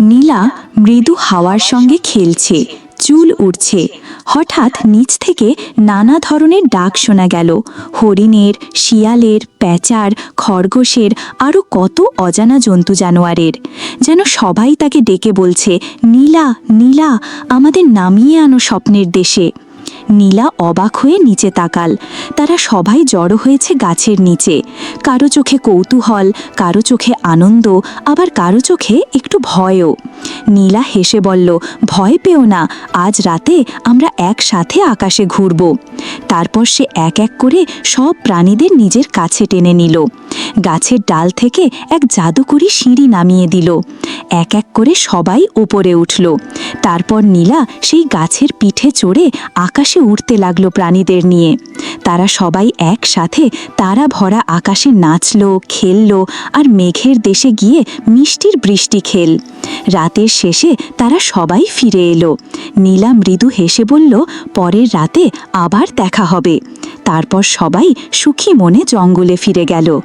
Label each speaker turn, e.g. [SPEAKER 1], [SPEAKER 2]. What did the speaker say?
[SPEAKER 1] নীলা মৃদু হাওয়ার সঙ্গে খেলছে, চুল উড়ছে। হঠাৎ নিচ থেকে নানা ধরনের ডাক শোনা গেল, হরিণের, শিয়ালের, প্যাঁচার, খরগোশের, আরও কত অজানা জন্তু জানোয়ারের। যেন সবাই তাকে ডেকে বলছে, নীলা, নীলা, আমাদের নামিয়ে আনো স্বপ্নের দেশে। নীলা অবাক হয়ে নিচে তাকাল। তারা সবাই জড়ো হয়েছে গাছের নিচে। কারো চোখে কৌতূহল, কারো চোখে আনন্দ, আবার কারো চোখে একটু ভয়ও। নীলা হেসে বলল, ভয় পেও না, আজ রাতে আমরা একসাথে আকাশে ঘুরব। তারপর সে এক এক করে সব প্রাণীদের নিজের কাছে টেনে নিল। গাছের ডাল থেকে এক জাদুকরি সিঁড়ি নামিয়ে দিল। এক এক করে সবাই উপরে উঠল। তারপর নীলা সেই গাছের পিঠে চড়ে আকাশে উঠতে লাগলো প্রাণীদের নিয়ে। তারা সবাই একসাথে তারা ভরা আকাশে নাচল, খেলল, আর মেঘের দেশে গিয়ে মিষ্টির বৃষ্টি খেল। রাতের শেষে তারা সবাই ফিরে এলো। নীলা মৃদু হেসে বলল, পরের রাতে আবার দেখা হবে। তারপর সবাই সুখী মনে জঙ্গলে ফিরে গেল।